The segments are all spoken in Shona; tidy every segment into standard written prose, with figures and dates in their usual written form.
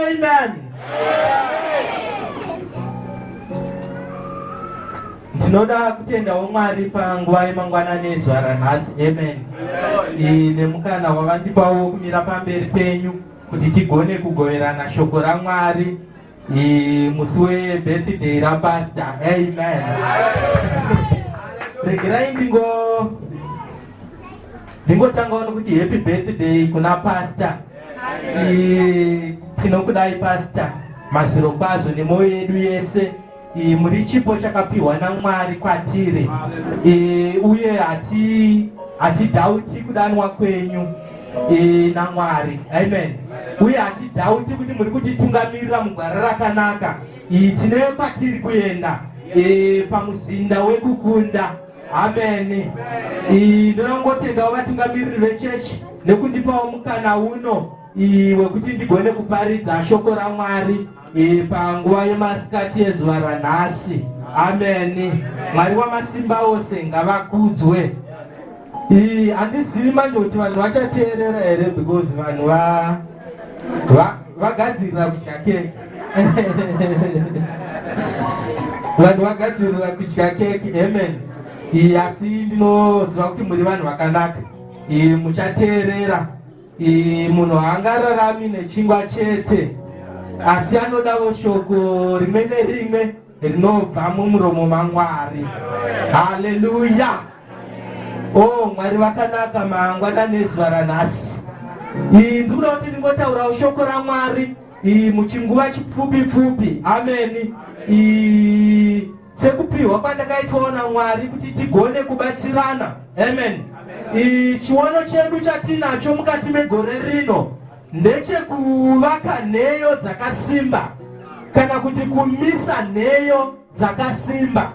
Amen. Tinoda kutendawo Mwari panguva yemangwanani ezuva ranhasi. Amen. Nemukana wavandipawo kumira pamberi penyu kuti tigone kugoverana shoko raMwari musi webirthday rapastor. Amen. Regerai ndingotangawo nokuti happy birthday kuna pastor. Tinokudai pastor mazviro kwazvo nemwoyo yedu yese. Muri chipo chakapiwa naMwari kwatiri, uye hatidhauti kudanwa kwenyu naMwari. Amen. Uye hatidhauti kuti muri kutitungamirira mugwara rakanaka. Tine kwatiri kuenda pamuzinda wekukunda. Amen. Ndinongotendawo vatungamiriri vechechi nekundipawo mukana uno wekuti ndigone kuparidza shoko raMwari panguva yemasikati ezuva ranhasi. Amen. Mwari wamasimba ose ngavakudzwe. Handizivi manje kuti vanhu vachateerera here because vanhu vagadzirira kudya keke. Vanhu vagadzirira kudya keke. Amen. Asi ndinoziva kuti muri vanhu vakanaka. Muchateerera. Munhu haangararami nechingwa chete, asi anodawo shoko rimwe nerimwe rinobva mumuromo maMwari. Haleluya. Mwari vakanaka mangwanani ezuva ranhasi. Ndinoda kuti ndingotaurawo shoko raMwari muchinguva chipfupi. Amen. Sekupiwa kwandakaitwa naMwari kuti tigone kubatsirana. Amen. Chiono chedu chatinacho mukati megore rino ndechekuvaka nheyo dzakasimba, kana kuti kumisa nheyo dzakasimba.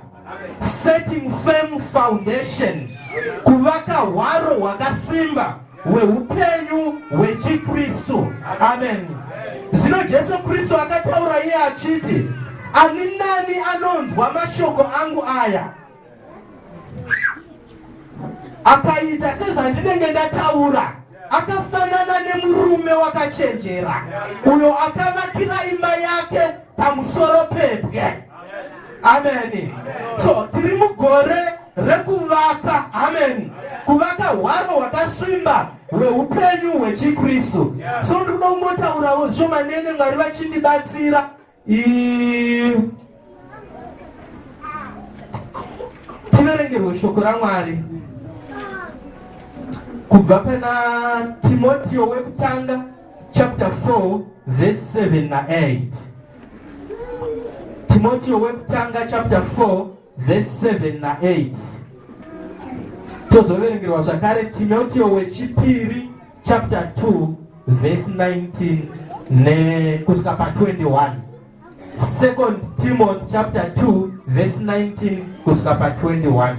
Setting firm foundation, kuvaka hwaro hwakasimba hweupenyu hwechiKristu. Amen. Zvino Jesu Kristu akataura iye achiti, ani nani anonzwa mashoko angu aya akaita sezvandinenge ndataura, akafanana nemurume wakachenjera uyo akavakira imba yake pamusoro pebwe. Amen. So tiri mugore rekuvaka. Amen. Kuvaka hwaro hwakasimba hweupenyu hwechiKristu. So ndinoda kungotaurawo zvomanene Mwari vachindibatsira. Tiverengerwe shoko raMwari kubva pana Timoteo wekutanga chapter 4 verse 7 na 8. Timoteo wekutanga chapter 4 verse 7 na 8. Tozoverengerwa zvakare Timoteo wechipiri chapter 2 verse 19 nekusvika pa 21. Second Timothy chapter 2 verse 19 kusvika pa 21.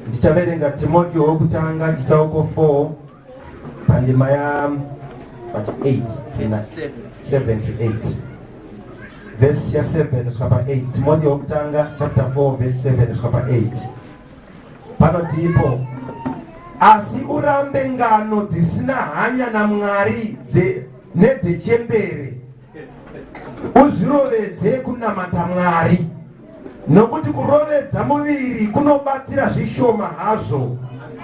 Ndichaverenga Timoteo wekutanga chitsauko 4 pandima ya 8 7 to 8. Verse ya 7 kusvika pa 8. Timoteo wekutanga chapter 4 verse 7 kusvika pa 8. Panotipo, asi urambe ngano dzisina hanya naMwari nedzechembere, uzvirovedze kunamata Mwari, nokuti kurovedza muviri kunobatsira zvishoma hazvo,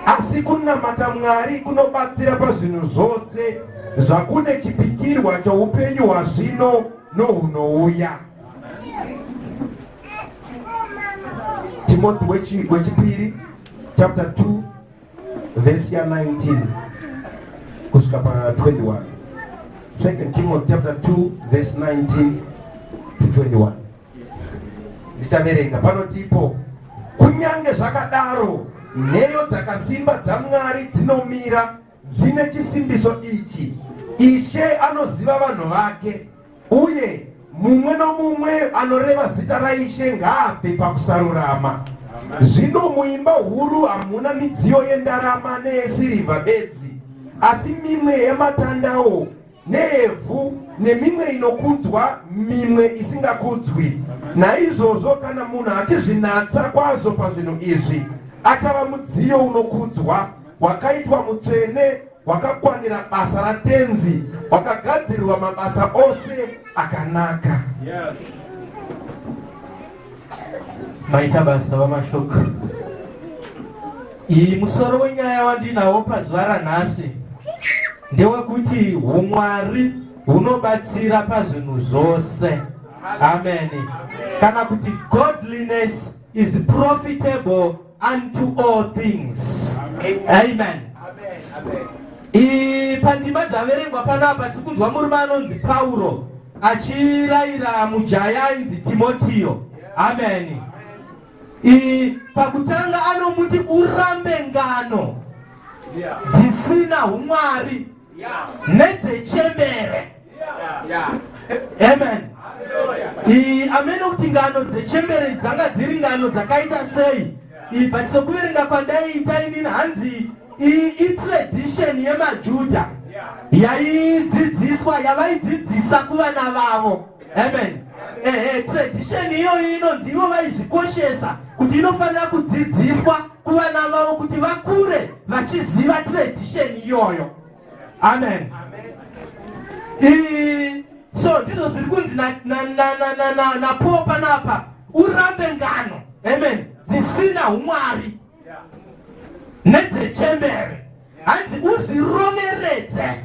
asi kunamata Mwari kunobatsira pazvinhu zvose, zvakune chipikirwa choupenyu hwazvino nohunouya. Timothy wechipiri chapter 2 verse 19 kusvika pa 21. Second Timothy chapter 2 verse 19 to 21. Ndichaverenga. Panotipo, kunyange zvakadaro nheyo dzakasimba dzaMwari dzinomira dzine chisimbiso ichi: Ishe anoziva vanhu vake, uye mumwe nomumwe anoreva zita raIshe ngaabve pakusarurama. Zvino muimba huru hamuna midziyo yendarama neyesirivha bedzi, asi mimwe yamatandawo neevhu, nemimwe inokudzwa, mimwe isingakudzwi. Naizvozvo kana munhu achizvinatsa kwazvo pazvinhu izvi, achava mudziyo unokudzwa, wakaitwa mutsvene wakakwanira basa ratenzi wakagadzirirwa mabasa ose akanaka. Maita basa vamashoko. Iyi musoro wenyaya wandinawo pazuva ranhasi ndewekuti umwari hunobatsira pazvinhu zvose. Amen. Kana kuti godliness is profitable unto all things. Amen. Pandima dzaverengwa panapa tikunzwa murume anonzi Pauro achirayira mujaya ainzi Timotiyo. Amen. Pakutanga anomuti urambe ngano dzisina umwari nedzechembere. Amen. Amene kuti ngano dzechembere dzanga dziri ngano dzakaita sei? But sokuverenga kwandaita inini hanzi tradition yemaJudha yaidzidziswa yavaidzidzisa kuvana vavo. Amen. Tradition iyoyo inonzi ivo vaizvikoshesa kuti inofanira kudzidziswa kuvana vavo kuti vakure vachiziva tradition iyoyo. Amen. So ndizvo zviri kunzi naPaul panapa, urambe ngano. Amen. Dzisina umwari nedzechembere. Hanzi uzviroveredze.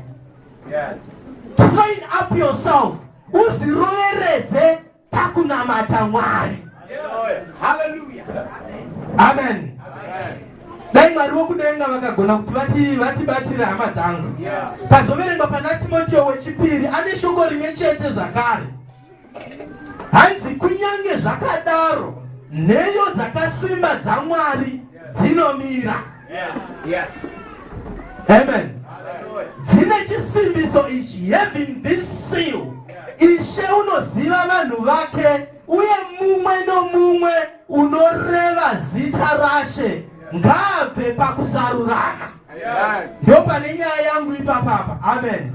Train up yourself. Uzviroveredze pakunamata Mwari. Hallelujah. Amen. Dai Mwari wokudenga vakagona kuti vatibatsire hama dzangu. Pazoverengwa pana Timotiyo wechipiri ane shoko rimwe chete zvakare. Hanzi kunyange zvakadaro nheyo dzakasimba dzaMwari dzinomira. Yes. Amen. Dzine chisimbiso ichi, having this seal. Ishe unoziva vanhu vake uye mumwe nomumwe unoreva zita rashe ngaabve pakusarurana. Ndio pane nyaya yangu ipapapa. Amen.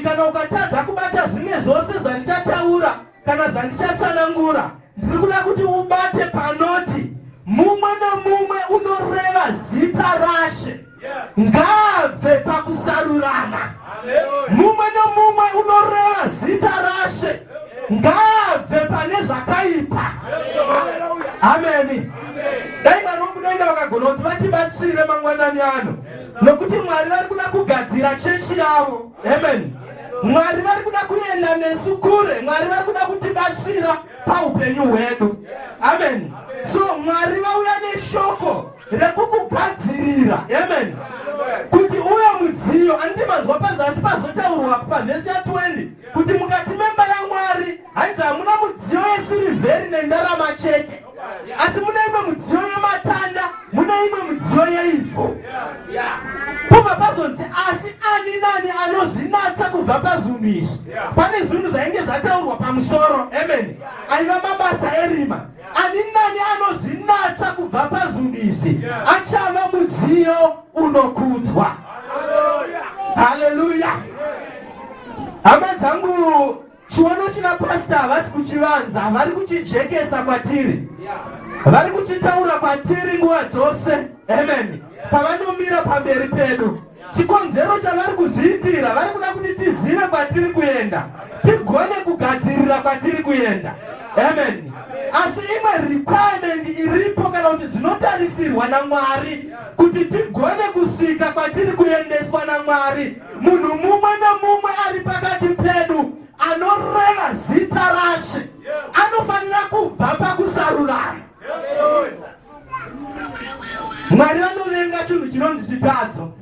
Kana ukatadza kubata zvimwe zvose zvandichataura kana zvandichasanangura, ndiri kuda kuti ubate panoti mumwe nomumwe unoreva zita rashe ngaabve pakusarurana. Mumwe nomumwe unoreva zita rashe ngaabve pane zvakaipa. Amen. Dai vanhu vokudenga vakagona kuti vatibatsire mangwanani ano, nokuti Mwari vari kuda kugadzira chechi yavo. Amen. Mwari vari kuda kuenda nesu kure. Mwari vari kuda kutibatsira paupenyu hwedu. Amen. So Mwari vauya neshoko rekukugadzirira. Amen. Kuti uyo mudziyo, andimanzwa pazasi pazotaurwa pavhesi ya20 kuti mukati memba yaMwari hanzi hamuna mudziyo yesirivheri nendarama chete, asi muna imwe mudziyo yematanda, muna imwe mudziyo yeivhu. Pobva pazonzi asi ani nani anozvinatsa kubva pazvinhu izvi. Pane zvinhu zvainge zvataurwa pamusoro. Amen. Aiva mabasa erima. Ani nani anozvinatsa kubva pazvinhu izvi achava mudziyo unokudzwa. Haleluya. Hama dzangu, chiono china pastor havasi kuchivanza, vari kuchijekesa kwatiri, vari kuchitaura kwatiri nguva dzose. Amen. Pavanomira pamberi pedu, chikonzero chavari kuzviitira, vari kuda kuti tizive kwatiri kuenda, tigone kugadzirira kwatiri kuenda. Amen. Asi imwe requirement iripo kana kuti zvinotarisirwa naMwari kuti tigone kusvika kwatiri kuendeswa naMwari, munhu mumwe nomumwe ari pakati pedu anoreva zita rashe anofanira kubva pakusarurana. Mwari vanovenga chinhu chinonzi chitadzo.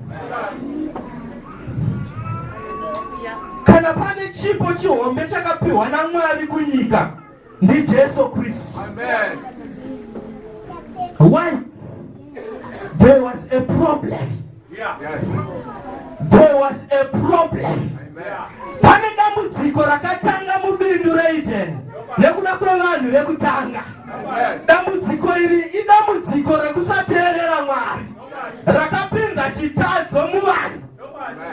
Kana pane chipo chihombe chakapiwa naMwari kunyika, ndiJesu Kristu. Why? There was a problem. There was a problem. Pane dambudziko rakatanga mubindu reIdeni nekuda kwevanhu vekutanga. Dambudziko iri idambudziko rekusateerera Mwari, rakapinza chitadzo muvanhu.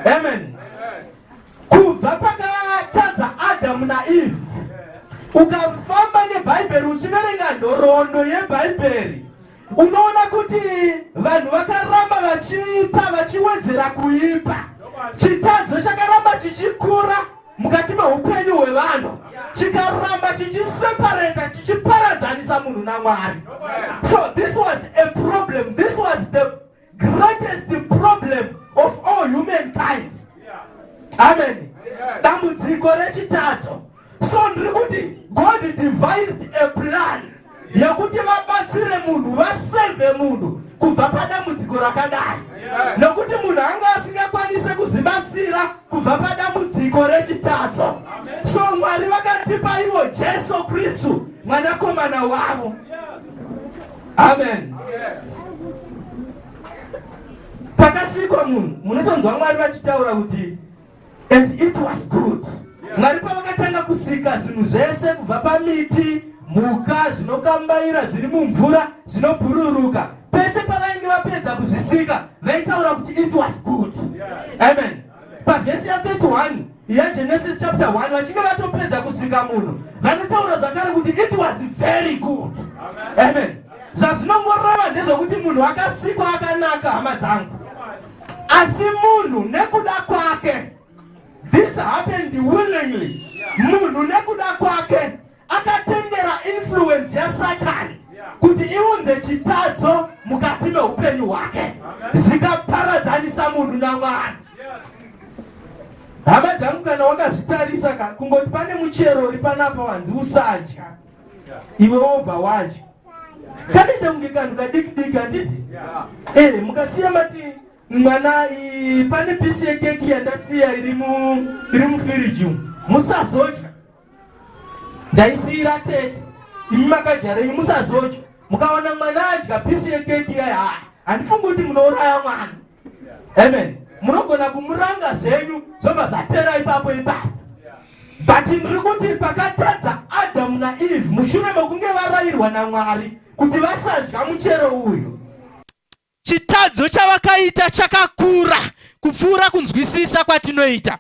Amen. Kubva pakatadza Adamu naEve, ukafamba nebhaibheri uchiverenga nhoroondo yebhaibheri, unoona kuti vanhu vakaramba vachiipa vachiwedzera kuipa. Chitadzo chakaramba chichikura mukati meupenyu hwevanhu, chikaramba chichiseparata chichiparadzanisa munhu naMwari. So this was a problem. This was the greatest problem of all humankind. Amen. Dambudziko rechitatu. So ndiri kuti God devised a plan yekuti vabatsire munhu, vaseve munhu kubva padambudziko rakadai. Nokuti munhu anga asingakwanise kuzvibatsira kubva padambudziko rechitatu. So Mwari vakatipa ivo Jesu Kristu mwanakomana wavo. Amen. Pakasikwa munhu, munotonzwa Mwari vachitaura kuti and it was good. Mwari pavakatanga kusika zvinhu zvese kubva pamiti, mhuka zvinokambaira zviri mumvura zvinobhururuka, pese pavainge vapedza kuzvisika vaitaura kuti it was good. Amen. Pavhesi ya 31 yaGenesis chapter 1 vachinge vatopedza kusika munhu vanotaura zvakare kuti it was very good. Amen. Zvazvinomorova ndezvokuti munhu akasikwa akanaka, hama dzangu, asi munhu nekuda kwake, this happened willingly. Munhu nekuda kwake akatendera influence ya Satani kuti iunze chitadzo mukati meupenyu hwake, zvikaparadzanisa munhu naMwari. Hama dzangu, kana wakazvitarisa kungoti pane muchero uri panapa wanzi usadya, iwe wobva wadya, kanoita kunge kanhu kadiki-diki, handiti? Mukasiya mati mwana pane pisi yekeki yandasiya iri mufiriji umu, musazodya. Ndaisiyira tete, imi makajara imi musazodya. Mukaona mwana adya pisi yekeki yaya, handifungi kuti munouraya mwana. Amen. Munogona kumuranga zvenyu zvobva zvapera ipapo. But ndiri kuti pakatadza Adamu naEve mushure mekunge varayirwa naMwari kuti vasadya muchero uyu, chitadzo chavakaita chakakura kupfuura kunzwisisa kwatinoita.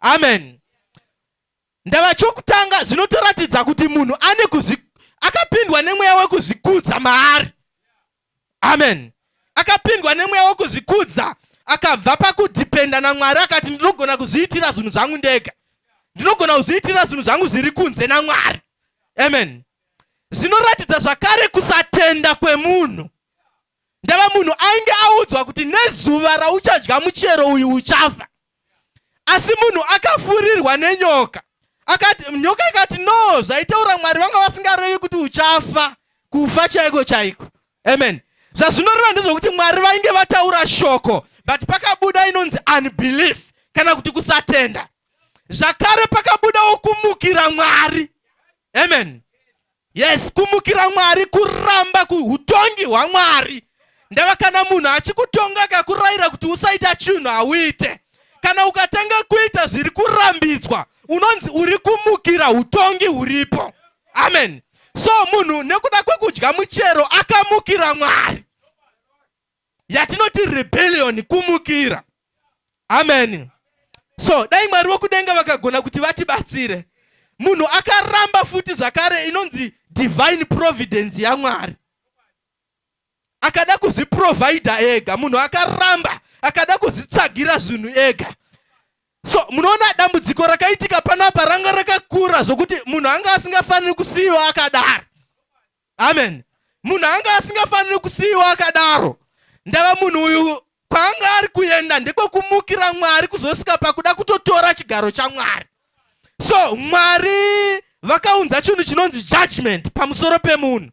Amen. Ndava chokutanga zvinotoratidza kuti munhu akapindwa nemweya wekuzvikudza maari. Amen. Akapindwa nemweya wekuzvikudza, akabva pakudhipenda naMwari akati ndinogona kuzviitira zvinhu zvangu ndega, ndinogona kuzviitira zvinhu zvangu zviri kunze naMwari. Amen. Zvinoratidza zvakare kusatenda kwemunhu. Ndava munhu ainge audzwa kuti nezuva rauchadya muchero uyu uchafa, asi munhu akafurirwa nenyoka. Nyoka ikati no, zvaitaura Mwari vanga vasingarevi kuti uchafa, kufa chaiko chaiko. Amen. Zvazvinoreva ndezvokuti Mwari vainge vataura shoko, but pakabuda inonzi unbelief, kana kuti kusatenda. Zvakare pakabudawo kumukira Mwari. Amen. Yes, kumukira Mwari, kuramba kuutongi hwaMwari. Ndava kana munhu achikutonga akakurayira kuti usaita chinhu hauite, kana ukatanga kuita zviri kurambidzwa, unonzi uri kumukira utongi huripo. Amen. So munhu nekuda kwekudya muchero akamukira Mwari, yatinoti rebellion, kumukira. Amen. So dai Mwari wokudenga vakagona kuti vatibatsire, munhu akaramba futi zvakare inonzi divine providence yaMwari, akada kuzviprovaida ega. Munhu akaramba akada kuzvitsvagira zvinhu ega. So munoona dambudziko rakaitika panapa ranga rakakura zvokuti munhu anga asingafaniri kusiyiwa akadaro. Amen. Munhu anga asingafaniri kusiyiwa akadaro. Ndava munhu uyu kwaanga ari kuenda ndekwekumukira Mwari kuzosvika pakuda kutotora chigaro chaMwari. So Mwari vakaunza chinhu chinonzi judgment pamusoro pemunhu.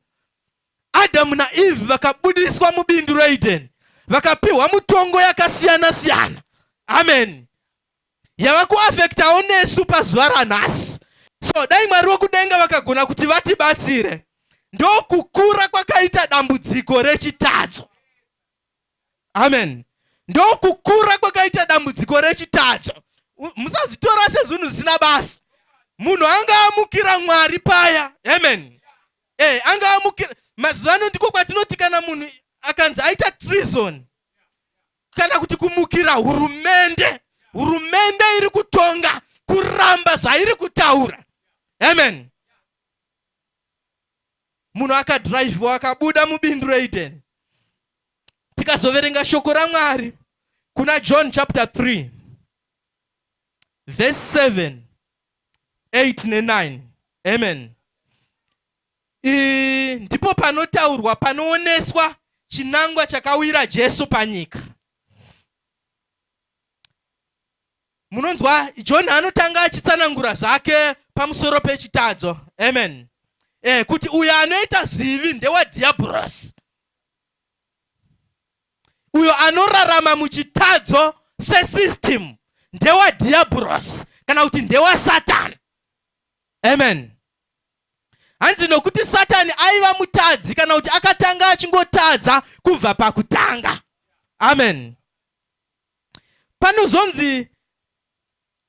Adamu naEve vakabudiswa mubindu reEden, vakapiwa mutongo yakasiyana siyana. Amen. Yava kuafektawo nesu pazuva ranhasi. So dai Mwari wokudenga vakagona kuti vatibatsire, ndokukura kwakaita dambudziko rechitatu. Amen. Ndokukura kwakaita dambudziko rechitatu. Musazvitora sezvinhu zvisina basa. Munhu anga amukira Mwari paya. Amen. Anga amukira. Mazuvano ndiko kwatinoti kana munhu akanzi aita treason, kana kuti kumukira hurumende, hurumende iri kutonga kuramba zvairi kutaura. Amen. munhu akadhiraivhiwa akabuda mubindu reEden. Tikazoverenga shoko raMwari kuna John chapter 3 verse 7, 8 ne9. Amen. Ndipo panotaurwa, panooneswa chinangwa chakawira Jesu panyika. Munonzwa John anotanga achitsanangura zvake pamusoro pechitadzo. Amen. Kuti uyo anoita zivi ndewadhiabhorosi. Uyo anorarama muchitadzo sesystem ndewadhiabhorosi, kana kuti ndewaSatani. Amen. Hanzi nokuti Satani aiva mutadzi kana kuti akatanga achingotadza kubva pakutanga. Amen. Panozonzi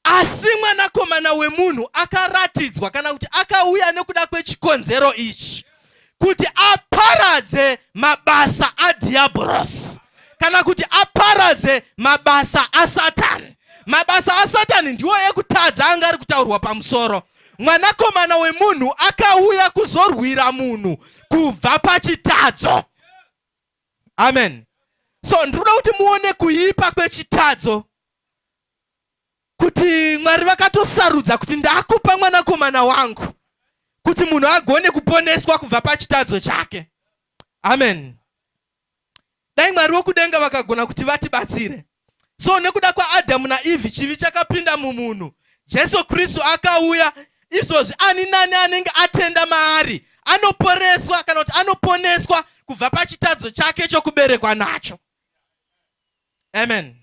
asi mwanakomana wemunhu akaratidzwa kana kuti akauya nekuda kwechikonzero ichi, kuti aparadze mabasa adhiabhorosi, kana kuti aparadze mabasa aSatani. Mabasa aSatani ndiwo ekutadza anga ari kutaurwa pamusoro. Mwanakomana wemunhu akauya kuzorwira munhu kubva pachitadzo. Amen. So ndinoda kuti muone kuipa kwechitadzo, kuti Mwari vakatosarudza kuti ndakupa mwanakomana wangu kuti munhu agone kuponeswa kubva pachitadzo chake. Amen. Dai Mwari wokudenga vakagona kuti vatibatsire. So nekuda kwaAdhamu naEvhi chivi chakapinda mumunhu, Jesu Kristu akauya. Izvozvi ani nani anenge atenda maari anoporeswa kana kuti anoponeswa kubva pachitadzo chake chokuberekwa nacho. Amen.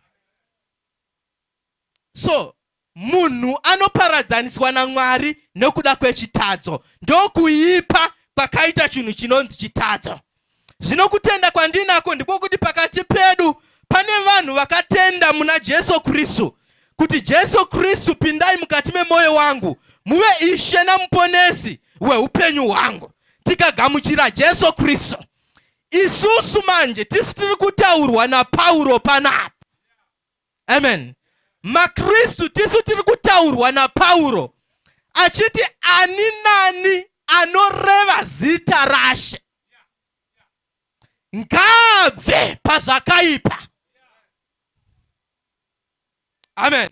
So munhu anoparadzaniswa naMwari nekuda kwechitadzo. Ndokuipa kwakaita chinhu chinonzi chitadzo. Zvino kutenda kwandinako ndiko kuti pakati pedu pane vanhu vakatenda muna Jesu Kristu, kuti Jesu Kristu pindai mukati memoyo wangu muve Ishe namuponesi weupenyu hwangu. Tikagamuchira Jesu Kristu, isusu manje tisitiri kutaurwa naPauro panapa. Amen. maKristu tisu tiri kutaurwa naPauro achiti ani nani anoreva zita raShe ngabve pazvakaipa. Amen.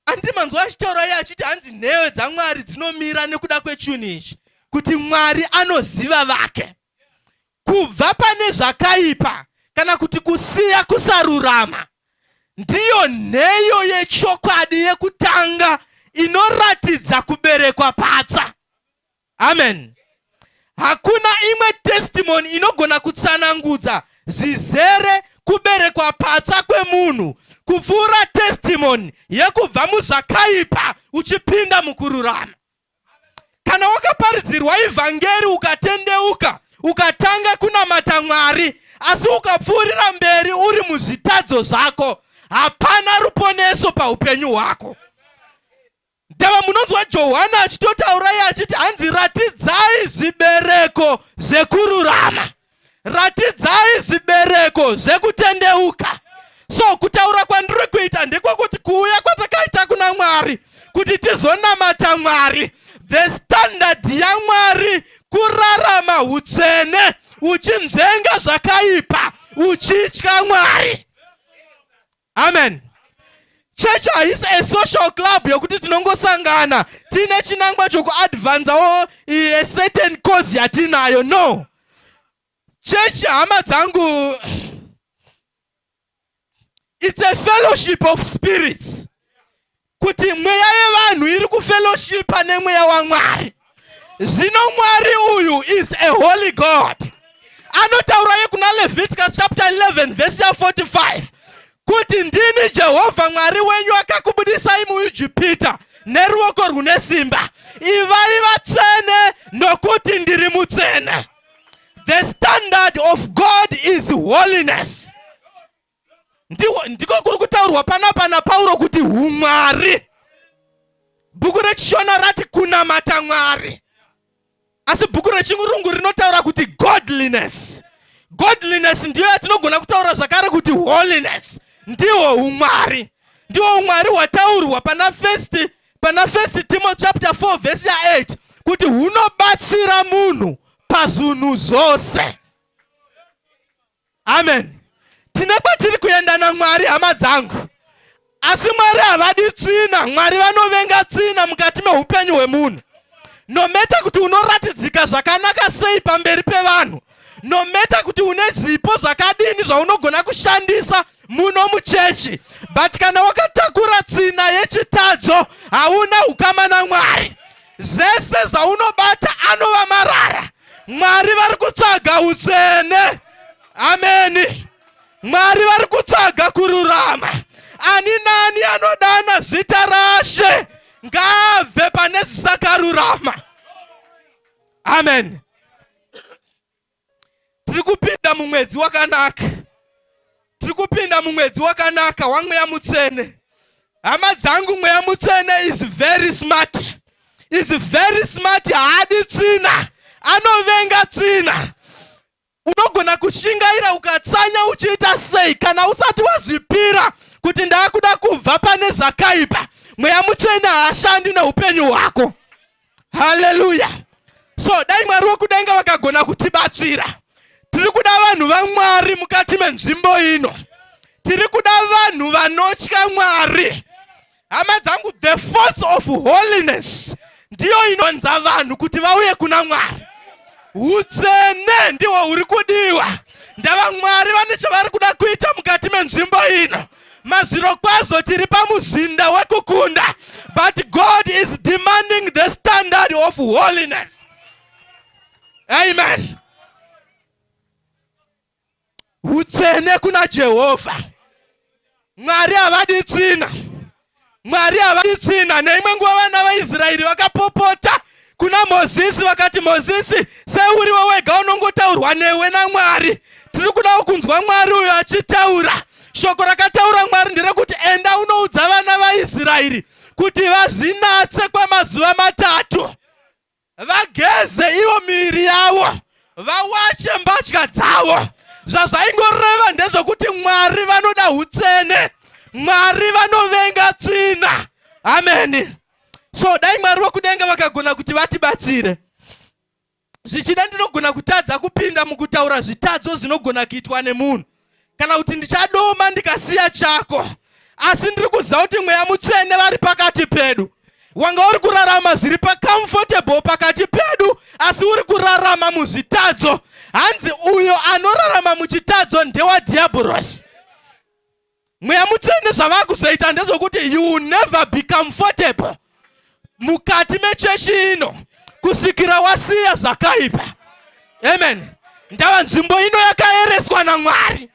Andimanzwa achitaura iye achiti hanzi nheyo dzaMwari dzinomira nekuda kwechinhu ichi, kuti Mwari anoziva vake kubva pane zvakaipa kana kuti kusiya kusarurama. Ndiyo nheyo yechokwadi yekutanga inoratidza kuberekwa patsva. Amen. Hakuna imwe testimony inogona kutsanangudza zvizere kuberekwa patsva kwemunhu kupfuura testimony yekubva muzvakaipa uchipinda mukururama. Kana wakaparidzirwa ivhangeri ukatendeuka ukatanga kunamata Mwari asi ukapfuurira mberi uri muzvitadzo zvako, hapana ruponeso paupenyu hwako. Ndava munonzwa Johana achitotaura iye achiti hanzi ratidzai zvibereko zvekururama, ratidzai zvibereko zvekutendeuka. So kutaura kwandiri kuita ndiko kuti kuuya kwatakaita kuna Mwari kuti tizonamata Mwari. The standard yaMwari kurarama utsvene uchinzvenga zvakaipa uchitya Mwari. Amen. Church haisi a social club yokuti tinongosangana tine chinangwa chokuadvanzawo a certain cause yatinayo. No. Church hama dzangu, it's a fellowship of spirits. Kuti mweya yevanhu iri kufellowshipa nemweya waMwari. Zvino Mwari uyu is a holy God. Anotaura yekuna Leviticus chapter 11 verse 45 kuti ndini Jehovha Mwari wenyu akakubudisai muIjipita neruoko rune simba. Ivai vatsvene nokuti ndiri mutsvene. The standard of God is holiness. Ndiko kuri kutaurwa panapa naPauro kuti umwari. Bhuku rechishona rati kunamata Mwari. Asi bhuku rechirungu rinotaura kuti godliness. Godliness ndiyo yatinogona kutaura zvakare kuti holiness. Ndiwo umwari. Ndiwo umwari hwataurwa pana 1 pana 1 Timothy chapter 4 verse 8 kuti hunobatsira munhu pazvinhu zvose. Amen. Tine kwatiri kuenda naMwari hama dzangu. Asi Mwari havadi tsvina. Mwari vanovenga tsvina mukati meupenyu hwemunhu. Nometa kuti unoratidzika zvakanaka sei pamberi pevanhu. Nometa kuti une zvipo zvakadini zvaunogona kushandisa muno muchechi. But kana wakatakura tsvina yechitadzo hauna ukama naMwari. Zvese zvaunobata anova marara. Mwari vari kutsvaga utsvene. Amen. Mwari vari kutsvaga kururama. Ani nani anodana zita raShe ngaabve pane zvisakarurama. Amen. Tiri kupinda mumwedzi wakanaka. Tiri kupinda mumwedzi wakanaka waMweya Mutsvene. Hama dzangu, Mweya Mutsvene is very smart. Is very smart. Haadi tsvina. Anovenga tsvina. Unogona kushingaira ukatsanya uchiita sei kana usati wazvipira kuti ndakuda kubva pane zvakaipa. Mweya Mutsvene haashandi neupenyu hwako. Hallelujah. So dai Mwari wokudenga vakagona kutibatsira. Tiri kuda vanhu vaMwari mukati menzvimbo ino. Tiri kuda vanhu vanotya Mwari. Hama dzangu, the force of holiness ndiyo inonza vanhu kuti vauye kuna Mwari. Utsvene ndiwo uri kudiwa. Ndava Mwari vane chavari kuda kuita mukati menzvimbo ino. Mazviro kwazvo tiri pamuzinda wekukunda. But God is demanding the standard of holiness. Amen. Utsvene kuna Jehovha. Mwari havadi tsvina. Mwari havadi tsvina. Neimwe nguva vana vaIsraeri vakapopota kuna Mozisi vakati, Mozisi, seuriwe wega unongotaurwa newe naMwari. Tiri kuda kunzwa Mwari uyo achitaura. Shoko rakataura Mwari nderekuti enda unoudza vana vaIsraeri kuti vazvinatse kwamazuva 3. Vageze ivo miviri yavo. Vawache mbatya dzavo. Zvazvaingoreva ndezvokuti Mwari vanoda utsvene. Mwari vanovenga tsvina. Amen. So dai Mwari wokudenga vakagona kuti vatibatsire. Zvichida ndinogona kutadza kupinda mukutaura zvitadzo zvinogona kuitwa nemunhu. Kana kuti ndichadoma ndikasiya chako. Asi ndiri kuziva kuti Mweya Mutsvene vari pakati pedu. Wanga uri kurarama zviri comfortable pakati pedu, asi uri kurarama muzvitadzo. Hanzi uyo anorarama muchitadzo ndewaDiabolos. Mweya Mutsvene zvavakuzoita ndezvokuti you will never be comfortable mukati mechechi ino kusvikira wasiya zvakaipa. Amen. Ndava nzvimbo ino yakaereswa naMwari.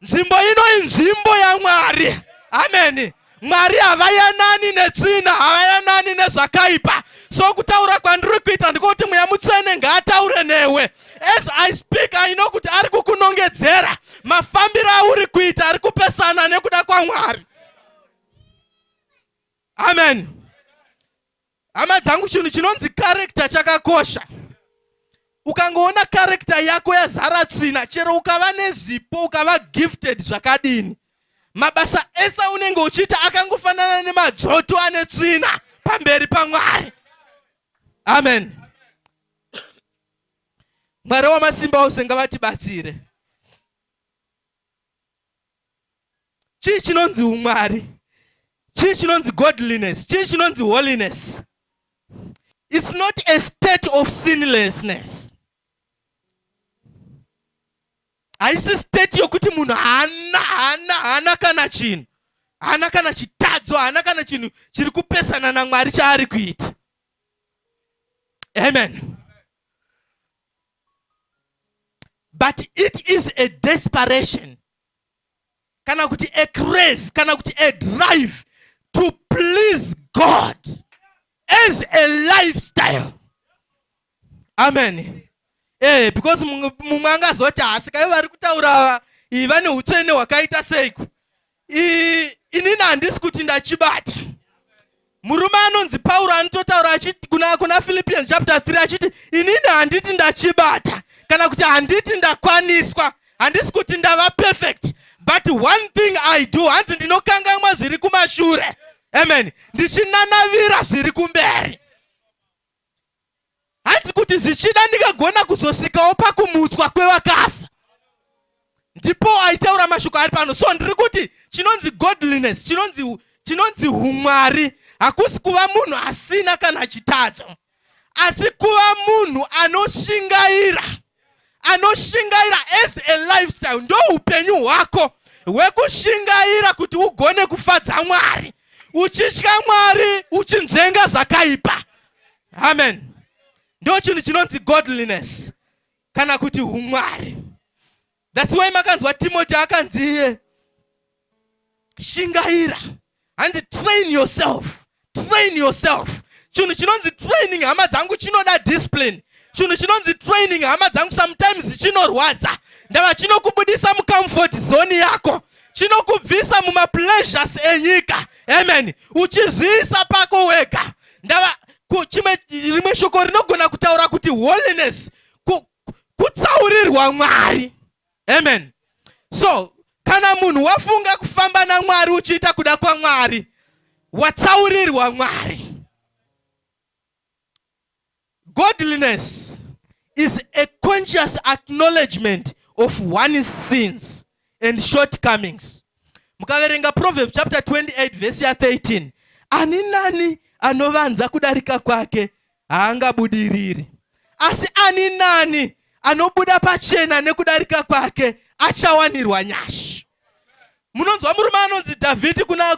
Nzvimbo ino inzvimbo yaMwari. Amen. Mwari havayanani netsvina, havayanani nezvakaipa. So kutaura kwandiri kuita ndikokuti Mweya Mutsvene ngaataure newe. As I speak, I know kuti ari kukunongedzera. Mafambiro auri kuita ari kupesana nekuda kwaMwari. Amen. Hama dzangu, chinhu chinonzi character chakakosha. Ukangoona character yako yazara tsvina, chero ukava nezvipo, ukava gifted zvakadini, mabasa esa unenge uchiita akangofanana nemadzoto ane tsvina pamberi paMwari. Amen. Mwari wamasimba ose ngavatibatsire. Chii chinonzi umwari? Chii chinonzi godliness? Chii chinonzi holiness? It's not a state of sinlessness. Haisi state yokuti munhu hana kana chinhu, hana kana chitadzo, hana kana chinhu chiri kupesana naMwari chaari kuita. Amen. But it is a desperation, kana kuti a crave, kana kuti a drive to please God as a lifestyle. Amen. Because mumwe angazoti hasikai vari kutaura vane utsvene hwakaita seiku. Inini handisi kuti ndachibata. Murume anonzi Pauro anototaura kuna Philippians chapter 3 achiti inini handiti ndachibata, kana kuti handiti ndakwaniswa, handisi kuti ndava perfect, but one thing I do, hanzi ndinokanganwa zviri kumashure. Amen. Ndichinanavira zviri kumberi. Hanzi kuti zvichida ndikagona kuzosvikawo pakumutswa kwevakafa. Ndipo aitaura mashoko ari pano. So ndiri kuti chinonzi godliness, chinonzi humwari hakusi kuva munhu asina kana chitadzo, asi kuva munhu anoshingaira as a lifestyle. Ndo upenyu hwako hwekushingaira kuti ugone kufadza Mwari, uchitya Mwari, uchinzvenga zvakaipa. Amen. Ndo chinhu chinonzi godliness kana kuti humwari. That's why makanzwa Timothy akanzi shingaira. And train yourself. Chinhu chinonzi training hama dzangu chinoda discipline. Chinhu chinonzi training hama dzangu sometimes chinorwadza. Ndava chinokubudisa mucomfort zone yako. Chinokubvisa muma pleasures enyika. Amen. Uchizviisa pako wega. Ndava rimwe shoko rinogona kutaura kuti holiness, kutsaurirwa Mwari. Amen. So kana munhu wafunga kufamba naMwari uchiita kuda kwaMwari, watsaurirwa Mwari. Godliness is a conscious acknowledgement of one's sins and shortcomings. Mukaverenga Proverbs chapter 28 verse 13. Ani nani anovanza kudarika kwake haangabudiriri, asi ani nani anobuda pachena nekudarika kwake achawanirwa nyasha. Munonzwa murume anonzi David kuna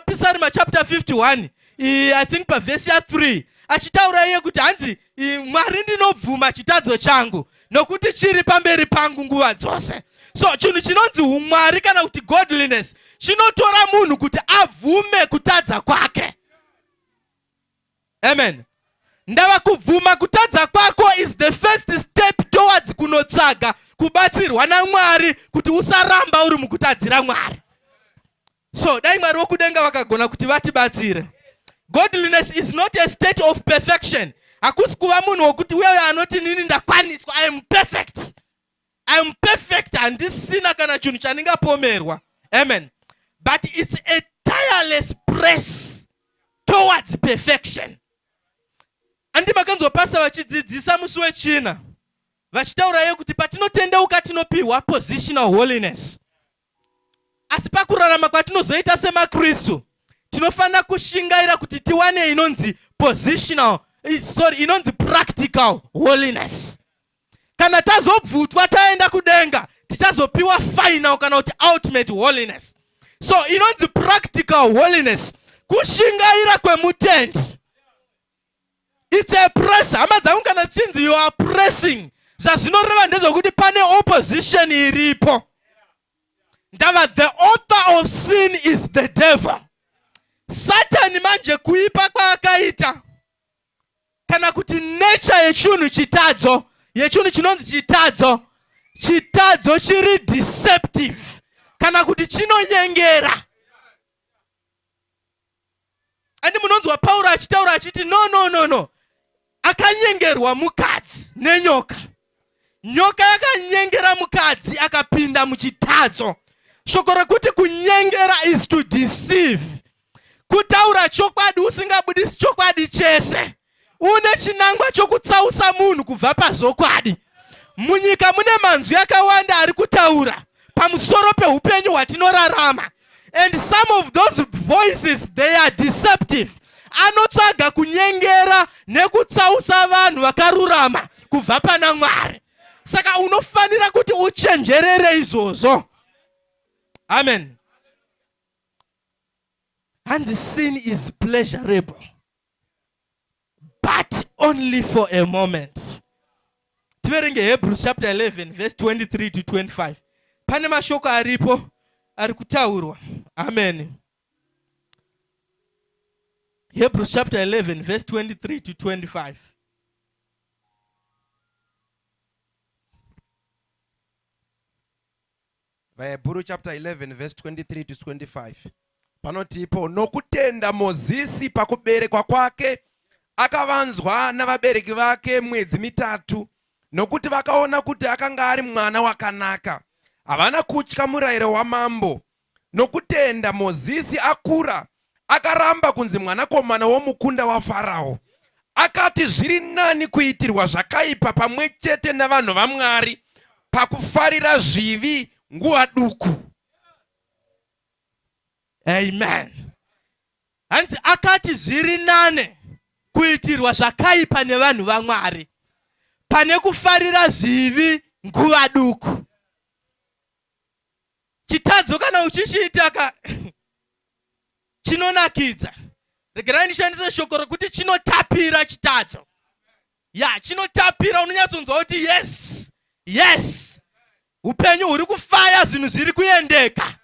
Pisarima chapter 51, I think pa verse 3, achitaura iye kuti hanzi Mwari ndinobvuma chitadzo changu nokuti chiri pamberi pangu nguva dzose. So chinhu chinonzi humwari kana kuti godliness chinotora munhu kuti avhume kutadza kwake. Amen. Ndava kubvuma kutadza kwako is the first step towards kunotsvaga kubatsirwa naMwari kuti usaramba uri mukutadzira Mwari. So dai Mwari wokudenga vakagona kuti vatibatsire. Godliness is not a state of perfection. Hakusi kuva munhu wokuti wewe anoti nini ndakwaniswa, I am perfect handisina kana chinhu chandingapomerwa. Amen. But it's a tireless press towards perfection. Andi makanzopasa vachidzidzisa musi wechina vachitaura iye kuti patinotendeuka tinopiwa positional holiness, asi pakurarama kwatinozoita semaKristu tinofanira kushingaira kuti tiwane inonzi practical holiness. Kana tazobvutwa taenda kudenga tichazopiwa final kana kuti ultimate holiness. So inonzi practical holiness, kushingaira kwemutendi. It's a press. Hama dzangu kana chinzi you are pressing. Zvazvinoreva ndezvokuti pane opposition iripo. Ndava the author of sin is the devil. Satan manje kuipa kwaakaita kana kuti nature yechinhu chitadzo, yechinhu chinonzi chitadzo chiri deceptive kana kuti chinonyengera. Andi munonzwa Paulo achitaura achiti no. Akanyengerwa mukadzi nenyoka. Nyoka yakanyengera mukadzi akapinda muchitadzo. Shoko rekuti kunyengera is to deceive. Kutaura chokwadi usingabudisi chokwadi chese. Une chinangwa chokutsausa munhu kubva pazokwadi. Munyika mune manzwi akawanda ari kutaura pamusoro peupenyu hwatinorarama. And some of those voices, they are deceptive. Anotsvaga kunyengera nekutsausa vanhu vakarurama kubva pana Mwari. Saka unofanira kuti uchenjerere izvozvo. Amen. And the sin is pleasurable, but only for a moment. Tiverenge Hebrews chapter 11 verse 23 to 25. Pane mashoko aripo ari kutaurwa. Amen. Hebrews chapter 11 verse 23 to 25. Hebrews chapter 11 verse 23 to 25. Panotipo nokutenda Mozisi pakuberekwa kwake akavanzwa navabereki vake mwedzi mitatu, nokuti vakaona kuti akanga ari mwana wakanaka, havana kutya murayiro wamambo. Nokutenda Mozisi akura akaramba kunzi mwanakomana womukunda waFarao. Akati zviri nani kuitirwa zvakaipa pamwe chete navanhu vaMwari pakufarira zvivi nguva duku. Amen. Hanzi akati zviri nane kuitirwa zvakaipa nevanhu vaMwari pane kufarira zvivi nguva duku. Chitadzo kana uchichiita chinonakidza. Regerai ndishandise shoko rokuti chinotapira chitadzo. Chinotapira, unonyatsonzwa kuti yes. Upenyu huri kufaya, zvinhu zviri kuendeka.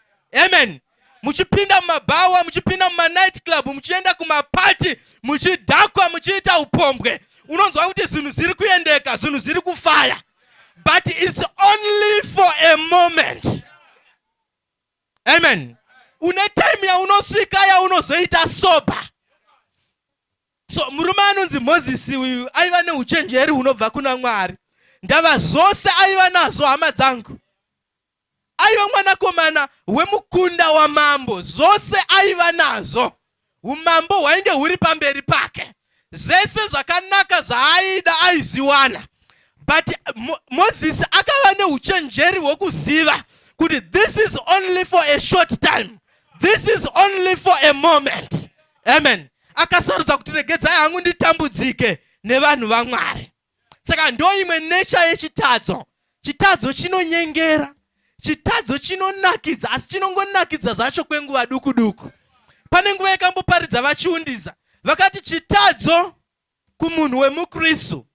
Amen. Muchipinda mumabhawa, muchipinda mumanight club, muchienda kumapati, muchidhakwa, muchiita upombwe. Unonzwa kuti zvinhu zviri kuendeka, zvinhu zviri kufaya. But it's only for a moment. Amen. Une time ya unosvika ya unozoita sober. So murume anonzi Moses uyu aiva neuchenjeri hunobva kuna Mwari. Ndava zvose aiva nazvo, hama dzangu. Aiva mwanakomana wemukunda wamambo, zvose aiva nazvo. Umambo hwainge huri pamberi pake. Zvese zvakanaka zvaaida aizviwana. But Moses akava neuchenjeri hwokuziva kuti this is only for a short time. This is only for a moment. Amen. Akasarudza kuti regedzai hangu nditambudzike nevanhu vaMwari. Saka ndo imwe nature yechitadzo. Chitadzo chinonyengera. Chitadzo chinonakidza, asi chinongonakidza zvacho kwenguva duku duku. Pane nguva yakamboparidza vachiundisa. Vakati chitadzo kumunhu wemuKristu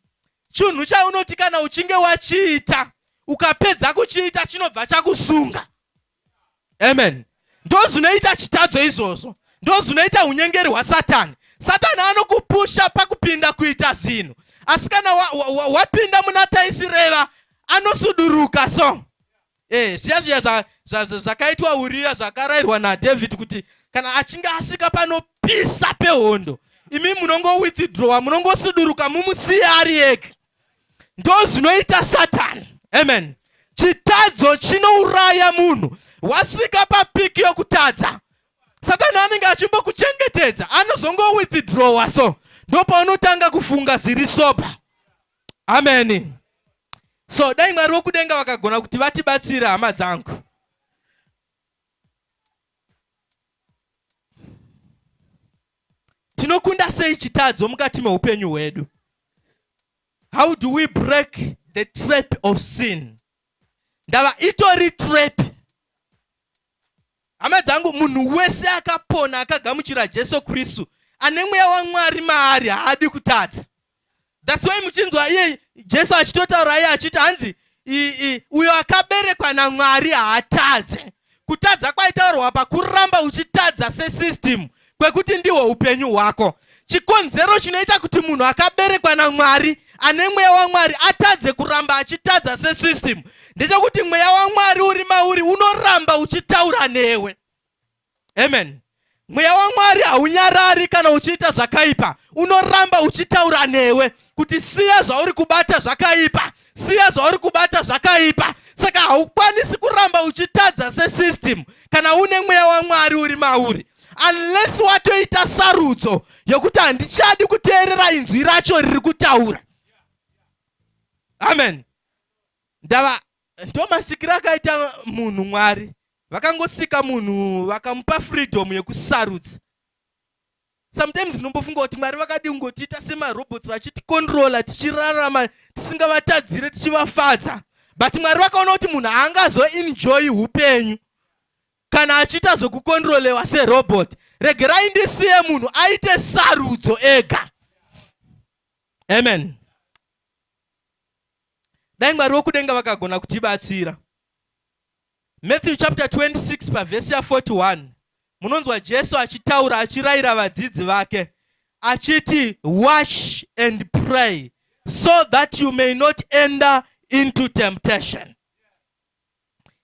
chinhu chaunoti kana uchinge wachiita ukapedza kuchiita chinobva chakusunga. Amen. Ndo zvinoita chitadzo izvozvo. Ndo zvinoita unyengeri hwaSatani. Satani anokupusha pakupinda kuita zvinhu. Asi kana wapinda muna taisireva anosuduruka so. Zviya zvakaitwa Uria zvakarayirwa naDavid kuti kana achinge asvika panopisa pehondo, imi munongo withdraw, munongosuduruka mumusiye ari ega. Ndo zvinoita Satani. Amen. Chitadzo chinouraya munhu. Wasvika papiki yokutadza, Satani anenge achimbokuchengetedza, anozongo withdraw so. Ndo paunotanga kufunga zviri sober. Amen. So dai Mwari wokudenga vakagona kuti vatibatsire hama dzangu. Tinokunda sei chitadzo mukati meupenyu hwedu? How do we break the trap of sin? Ndava itori trap. Hama dzangu, munhu wese akapona akagamuchira Jesu Kristu ane mweya waMwari maari haadi kutadza. That's why muchinzwa iye Jesu achitotaura iye achiti hanzi uyo akaberekwa naMwari haatadze. Kutadza kwaitaurwa pakuramba uchitadza sesystem kwekuti ndihwo upenyu hwako. Chikonzero chinoita kuti munhu akaberekwa naMwari ane mweya waMwari atadze kuramba achitadza sesystem ndechekuti mweya waMwari uri mauri unoramba uchitaura newe. Amen. Mweya waMwari haunyarari kana uchiita zvakaipa, unoramba uchitaura newe kuti siya zvauri kubata zvakaipa, siya zvauri kubata zvakaipa. Saka haukwanisi kuramba uchitadza sesystem kana une mweya waMwari uri mauri, unless watoita sarudzo yokuti handichadi kuteerera inzwi racho riri kutaura. Amen. Ndava ndo masikiro akaita munhu Mwari. Vakangosika munhu vakamupa freedom yekusarudza. Sometimes nombofunga kuti Mwari vakadi ungotiita semarobots vachitikontrola tichirarama tisingavatadzire tichivafadza. But Mwari vakaona kuti munhu haangazoenjoy upenyu kana achiita zvokukontrolewa serobot. Regerai ndisiye munhu aite sarudzo ega. Amen. Dai Mwari wokudenga vakagona kutibatsira. Matthew chapter 26 verse 41. Munonzwa Jesu achitaura achirayira vadzidzi vake achiti watch and pray so that you may not enter into temptation.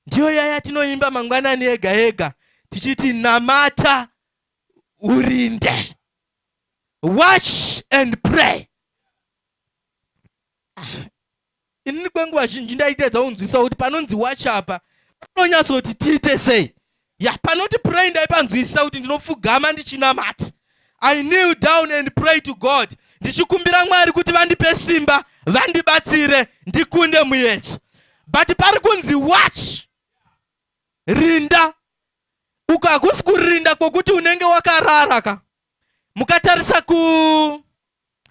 Ndiyo yaya tinoimba mangwanani ega ega tichiti namata urinde. Watch and pray. Ini kwenguva zhinji ndaitedza unzwisa kuti panonzi watch apa unonyatsoti tiite sei. panoti pray ndaipanzwisisa kuti ndinofugama ndichinamata. I kneel down and pray to God. Ndichikumbira Mwari kuti vandipe simba, vandibatsire, ndikunde muyeso. But pari kunzi watch. Rinda. Ukakusi kurinda kwokuti unenge wakarara ka. Mukatarisa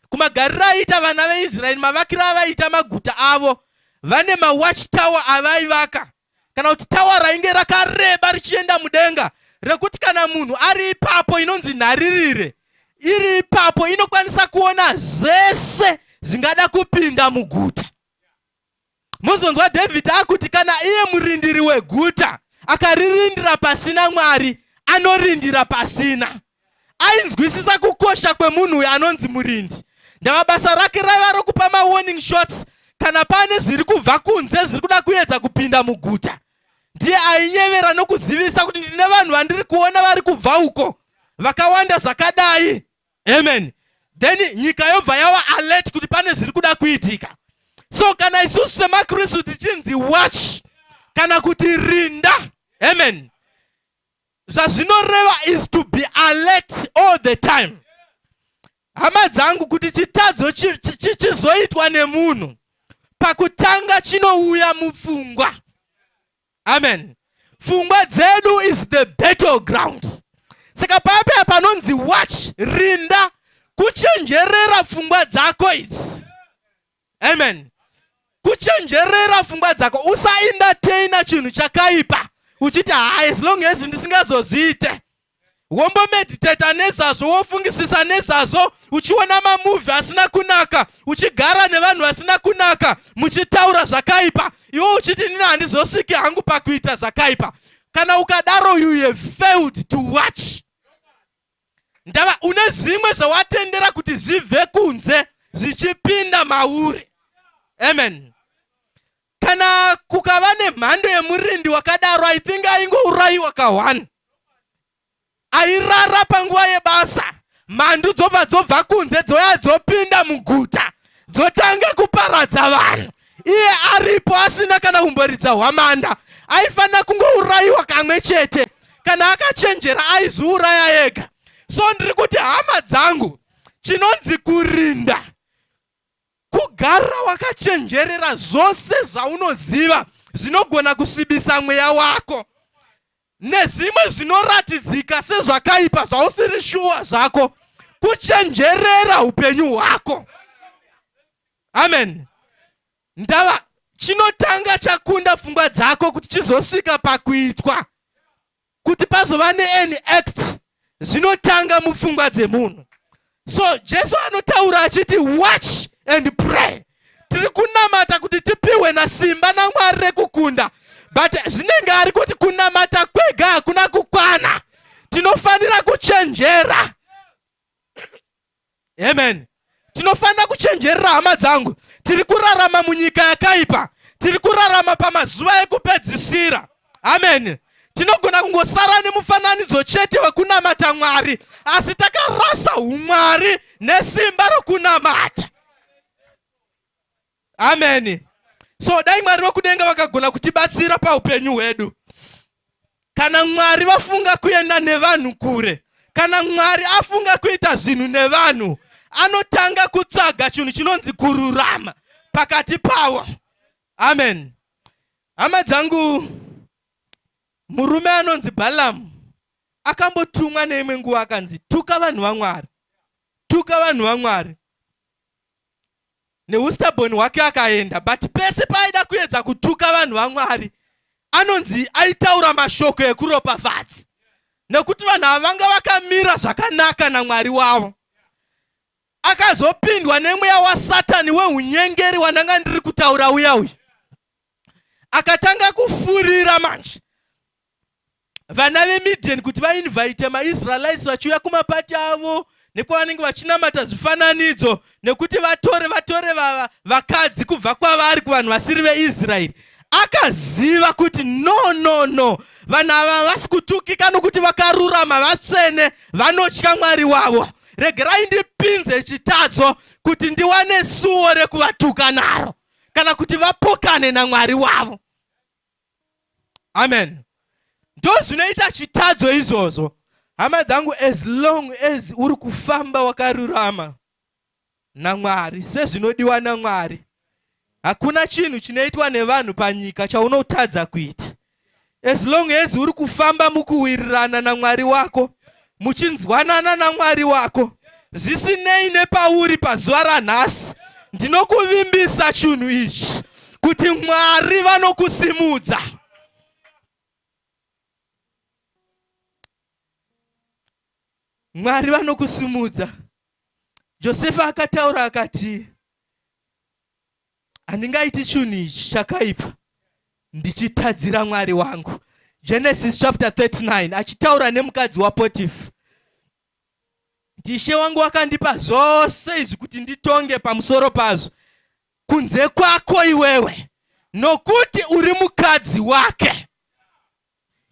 kumagarira aita vana veIsraeri mavakira avaita maguta avo, vane watch tower avaivaka. Kana kuti tower rainge rakareba richienda mudenga, rekuti kana munhu ari ipapo inonzi nharirire, iri ipapo inokwanisa kuona zvese zvingada kupinda muguta. Muzonzwa David akuti kana iye murindiri weguta akaririndira pasina Mwari, anorindira pasina. Ainzwisisa kukosha kwemunhu uyu anonzi murindi. Ndava basa rake rava rokupa warning shots kana pane zviri kubva kunze zviri kuda kuedza kupinda muguta. Ndiye ainyevera nokuzivisa kuti ndine vanhu vandiri kuona vari kubva uko vakawanda zvakadai. Amen. Then nyika yobva yava alert kuti pane zviri kuda kuitika. So kana isusu semakristu tichinzi watch kana kuti rinda. Amen. Zvazvinoreva is to be alert all the time. Hama dzangu kuti chitadzo chizoitwa nemunhu pakutanga chinouya mupfungwa. Amen. Pfungwa dzedu is the battleground. Saka pape panonzi watch, rinda, kuchenjerera pfungwa dzako idzi. Amen. Kuchenjerera pfungwa dzako, usaentertaina chinhu chakaipa uchiti as long as ndisingazozviite. Wombo meditate nezvazvo, wofungisisa nezvazvo, uchiona mamovie asina kunaka, uchigara nevanhu vasina kunaka, muchitaura zvakaipa, iwo uchiti nini handizosviki hangu pakuita zvakaipa. Kana ukadaro you have failed to watch. Ndava une zvimwe zvawatendera kuti zvibve kunze zvichipinda mauri. Amen. Kana kukava nemhando yemurindi wakadaro, I think aingourayiwa ka1. Airara panguva yebasa, mhandu dzobva kunze dzoya dzopinda muguta, dzotanga kuparadza vanhu. Iye aripo asina kana kumboridza hwamanda, aifanira kungourayiwa kamwe chete. Kana akachenjera aizouraya ega. So ndiri kuti hama dzangu, chinonzi kurinda, kugara wakachenjerera zvose zvaunoziva zvinogona kusvibisa mweya wako, nezvimwe zvinoratidzika sezvakaipa zvausiri shuwa zvako, kuchenjerera upenyu hwako. Amen. Ndava chinotanga chakunda pfungwa dzako kuti chizosvika pakuitwa, kuti pazova neani act, zvinotanga mupfungwa dzemunhu. So Jesu anotaura achiti watch and pray. Tiri kunamata kuti tipiwe nasimba naMwari rekukunda, but zvinenge ari kuti kunamata kwega hakuna kukwana, tinofanira kuchenjera. Amen. Tinofanira kuchenjerera hama dzangu. Tiri kurarama munyika yakaipa, tiri kurarama pamazuva ekupedzisira. Amen. Tinogona kungosara nemufananidzo chete wekunamata Mwari, asi takarasa umwari nesimba rokunamata. Amen. So dai Mwari vakudenga vakagona kutibatsira paupenyu hwedu. Kana Mwari vafunga kuenda nevanhu kure, kana Mwari afunga kuita zvinhu nevanhu, anotanga kutsvaga chinhu chinonzi kururama pakati pavo. Amen. Hama dzangu, murume anonzi Balaam akambotumwa neimwe nguva akanzi tuka vanhu vaMwari, tuka vanhu vaMwari. Neustabhoni hwake akaenda, but pese paida kuedza kutuka vanhu vaMwari, anonzi aitaura mashoko ekuropafadza, nekuti vanhu ava vanga vakamira zvakanaka naMwari wavo. Akazopindwa nemweya waSatani wehunyengeri wandanga ndiri kutaura uya. Akatanga kufurira manje vana veMidian kuti vainvite maIsraelites vachiuya kumapati avo, nekwavanenge vachinamata zvifananidzo, nekuti vatore vakadzi kubva kwavari kuvanhu vasiri veIsraeri. Akaziva kuti no, vanhu ava vasi kutukika nokuti vakarurama, vatsvene, vanotya Mwari wavo. Regerai ndipinze chitadzo kuti ndiwane suo rekuvatuka naro, kana kuti vapokane naMwari wavo. Amen. Ndo zvinoita chitadzo izvozvo. Hama dzangu, as long as uri kufamba wakarurama naMwari sezvinodiwa naMwari, hakuna chinhu chinoitwa nevanhu panyika chaunotadza kuita. As long as uri kufamba mukuwirirana naMwari wako, muchinzwanana naMwari wako, zvisinei nepauri pazuva ranhasi, ndinokuvimbisa chinhu ichi kuti Mwari vanokusimudza. Mwari vanokusimudza. Josefa akataura akati, handingaiti chinhu ichi chakaipa ndichitadzira Mwari wangu. Genesis chapter 39, achitaura nemukadzi waPotifa. Ishe wangu wakandipa zvose izvi kuti nditonge pamusoro pazvo, kunze kwako iwewe, nokuti uri mukadzi wake.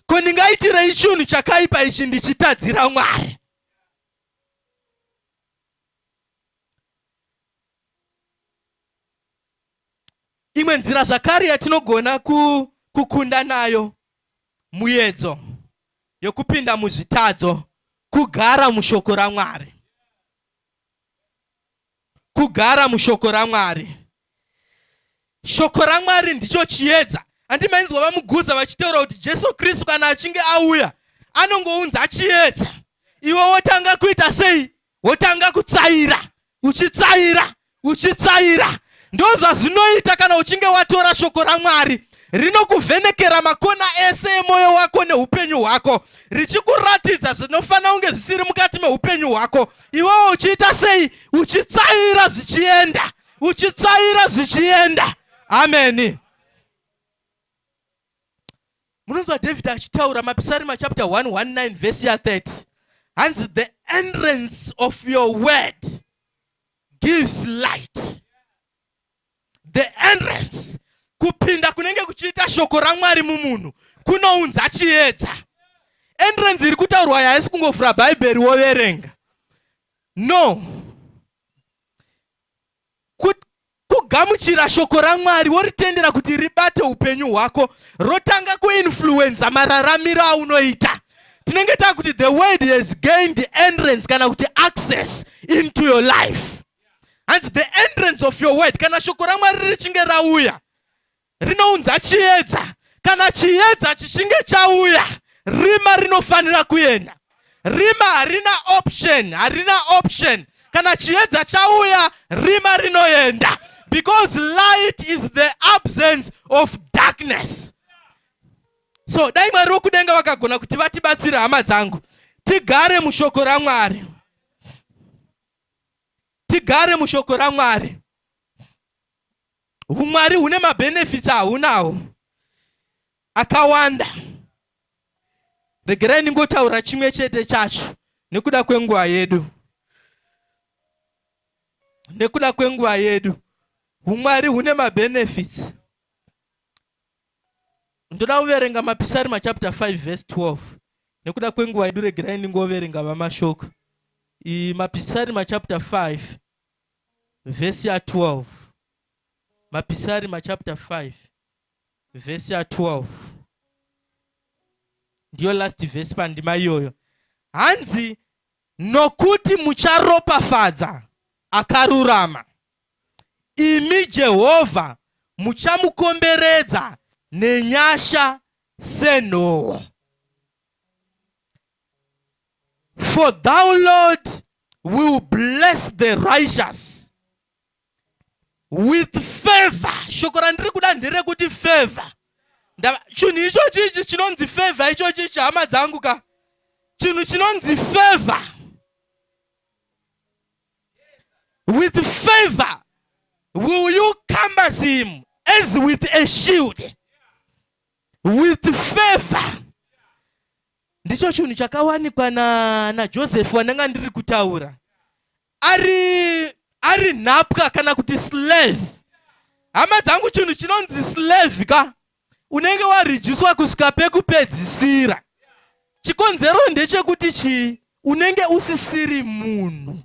Ko ndingaitirei chinhu chakaipa ichi ndichitadzira Mwari? Imwe nzira zvakare yatinogona kukunda nayo muyedzo yokupinda muzvitadzo, kugara mushoko raMwari. Kugara mushoko raMwari. Shoko raMwari ndicho chiedza. Handimainzwa vamuguza vachitaura kuti Jesu Kristu kana achinge auya anongounza chiedza. Iwe wotanga kuita sei? Wotanga kutsvaira, uchitsvaira, uchitsvaira. Ndo zvazvinoita kana uchinge watora shoko raMwari. Rinokuvhenekera makona ese emoyo wako neupenyu hwako, richikuratidza zvinofanira kunge zvisiri mukati meupenyu hwako. Iwewe uchiita sei? Uchitsvaira zvichienda, uchitsvaira zvichienda. Amen. Munonzwa David achitaura maPsalm chapter 119 verse 30. Hanzi, the entrance of your word gives light. The entrance, kupinda kunenge kuchiita shoko raMwari mumunhu, kunounza chiedza. Entrance iri kutaurwa haisi kungovhura Bhaibheri woverenga. No. Kugamuchira shoko raMwari woritendera kuti ribate upenyu hwako, rotanga kuinfluenza mararamiro aunoita. Tinenge takuti the word has gained entrance kana kuti access into your life. And the entrance of your word, kana shoko raMwari richinge rauya, rinounza chiedza. Kana chiedza chichinge chauya, rima rinofanira kuenda. Rima harina option. Kana chiedza chauya, rima rinoenda. Because light is the absence of darkness. So, dai Mwari wokudenga vakagona kuti vatibatsire hama dzangu, tigare mushoko raMwari. Tigare mushoko raMwari. Umwari hune mabenefits ahunawo akawanda. Regerai ningotaura chimwe chete chacho nekuda kwenguva yedu. Nekuda kwenguva yedu. Umwari hune mabenefits. Ndoda kuverenga maPsalm chapter 5 verse 12. Nekuda kwenguva yedu regerai ningoverenga vamashoko. maPsalm chapter 5 verse 12. maPsalm chapter 5 verse 12. Ndiyo last verse pandima iyoyo. Hanzi, nokuti mucharopafadza akarurama, imi Jehovha muchamukomberedza nenyasha senhoo. For thou, Lord, will bless the righteous with favor. Shoko randiri kuda ndere kuti favor. Chinhu ichochi chinonzi favor ichochi hama dzangu ka. Chinhu chinonzi favor. With favor will you compass him as with a shield. With favor. Ndicho chinhu chakawanikwa na Joseph wananga ndiri kutaura. Ari nhapwa kana kuti slave. Hama dzangu, chinhu chinonzi slave ka, unenge warijiswa kusvika pekupedzisira. Chikonzero ndechekuti unenge usisiri munhu,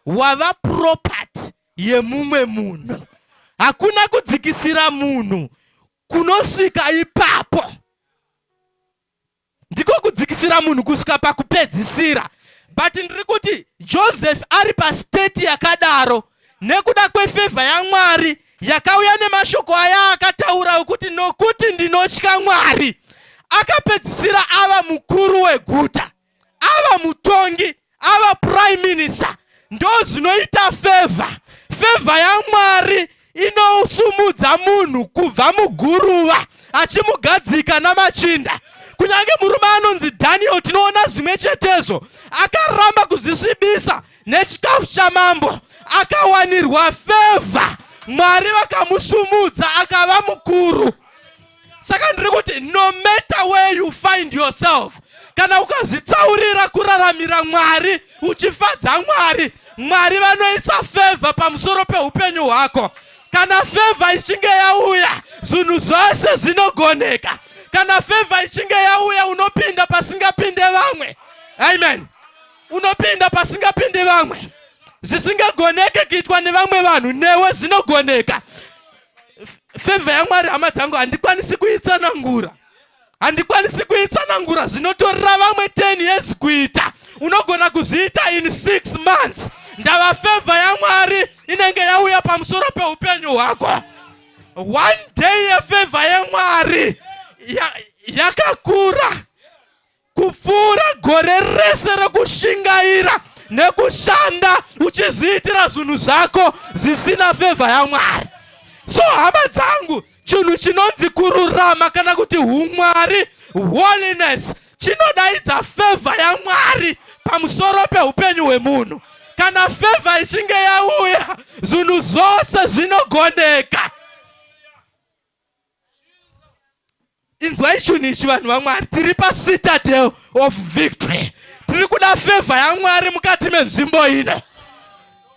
wava property yemumwe munhu. Hakuna kudzikisira munhu kunosvika ipapo. kubatsira munhu kusvika pakupedzisira. But ndiri kuti Joseph ari pastate yakadaro nekuda kwefavor yaMwari yakauya nemashoko aya akataura ukuthi nokuti ndinotya Mwari, akapedzisira ava mukuru weguta, ava mutongi, ava prime minister. Ndo zvinoita favor yaMwari inosumudza munhu kubva muguruva achimugadzika namachinda. Kunyange murume anonzi Daniel tinoona zvimwe chetezvo, akaramba kuzvisvibisa nechikafu chamambo, akawanirwa favor, Mwari vakamusumudza akava mukuru. Saka ndiri kuti no matter where you find yourself, kana ukazvitsaurira kuraramira Mwari, uchifadza Mwari, Mwari vanoisa favor pamusoro peupenyu hwako. Kana favor ichinge yauya, zvinhu zvose zvinogoneka. Kana favor ichinge yauya, unopinda pasingapinde vamwe. Amen. Unopinda pasingapinde vamwe. Zvisingagoneke kuitwa nevamwe vanhu, newe zvinogoneka. Favor yaMwari hama dzangu handikwanisi kuitsanangura. Handikwanisi kuitsanangura, zvinotorera vamwe 10 years kuita. Unogona kuzviita in 6 months. Ndava favor yaMwari inenge yauya pamusoro peupenyu hwako. One day favor yaMwari yakakura kupfuura gore rese rekushingaira nekushanda uchizviitira zvinhu zvako zvisina favor yaMwari. So hama dzangu, chinhu chinonzi kururama kana kuti umwari, holiness, chinodaidza favor yaMwari pamusoro peupenyu hwemunhu. Kana favor ichinge yauya, zvinhu zvose zvinogoneka. Inzwai chinhu ichi vanhu vaMwari, tiri pacitadel of victory. Tiri kuda favor yaMwari mukati menzvimbo ino.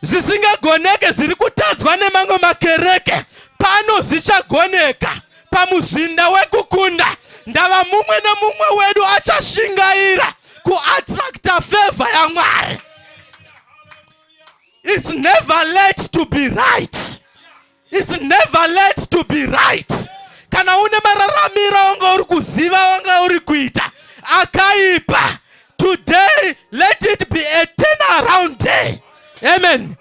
Zvisingagoneke zviri kutadzwa nemamwe makereke, pano zvichagoneka pamuzinda wekukunda. Ndava mumwe nemumwe wedu achashingaira kuattracta favor yaMwari. It's never late to be right. It's never late to be right. Kana une mararamiro wanga uri kuziva wanga uri kuita akaipa, today let it be a turnaround day. Amen.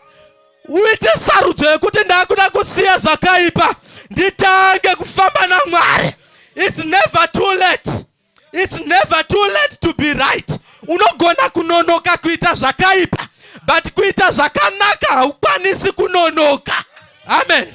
Uite sarudzo yekuti ndakuda kusiya zvakaipa nditange kufamba naMwari. It's never too late. It's never too late to be right. Unogona kunonoka kuita zvakaipa, but kuita zvakanaka haukwanisi kunonoka. Amen.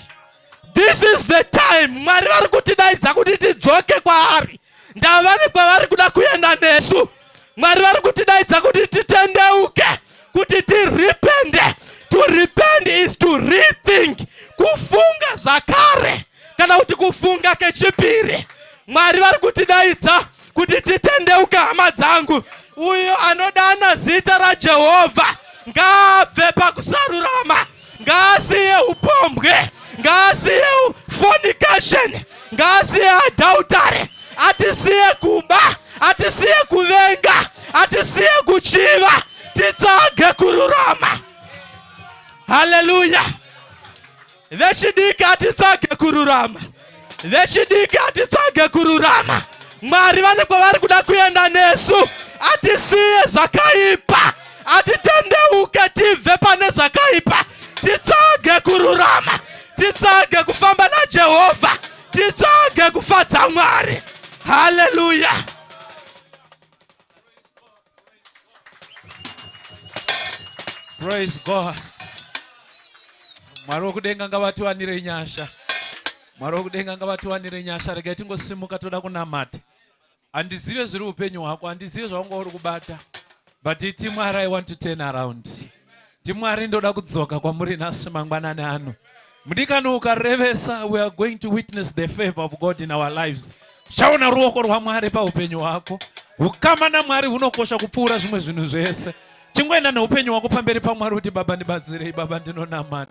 This is the time. Mwari vari kutidaidza kuti tidzoke kwaari. Ndavani kwavari kuda kuenda nesu. Mwari vari kutidaidza kuti titendeuke, kuti tirepende. To repent is to rethink. Kufunga zvakare kana kuti kufunga kechipiri. Mwari vari kutidaidza kuti titendeuke hama dzangu. Uyo anodana zita raJehovha ngaabve pakusarurama, ngaasiye upombwe, ngaasiye fornication, ngaasiye adultery, atisiye kuba, atisiye kuvenga, atisiye kuchiva, titsvage kururama. Hallelujah. Vechidiki atitsvage kururama. Vechidiki atitsvage kururama. Mwari vane kwavari kuda kuenda nesu. Atisiye zvakaipa, atitendeuke tibve pane zvakaipa, titsvage kururama, titsvage kufamba naJehovha, titsvage kufadza Mwari. Hallelujah. Praise God. Mwari wokudenga ngavatiwanire nyasha. Mwari wokudenga ngavatiwanire nyasha. Regai tingosimuka toda kunamata. Handizive zviri upenyu hwako, handizive zvawanga uri kubata. But iti Mwari, I want to turn around. Ti Mwari ndoda kudzoka kwamuri nhasi mangwanani ano. Mudikano ukarevesa, we are going to witness the favor of God in our lives. Shaona ruoko rwaMwari paupenyu hwako. Ukama naMwari hunokosha kupfuura zvimwe zvinhu zvese. Chingoenda neupenyu hwako pamberi paMwari uti Baba ndibatsirei, Baba ndinonamata.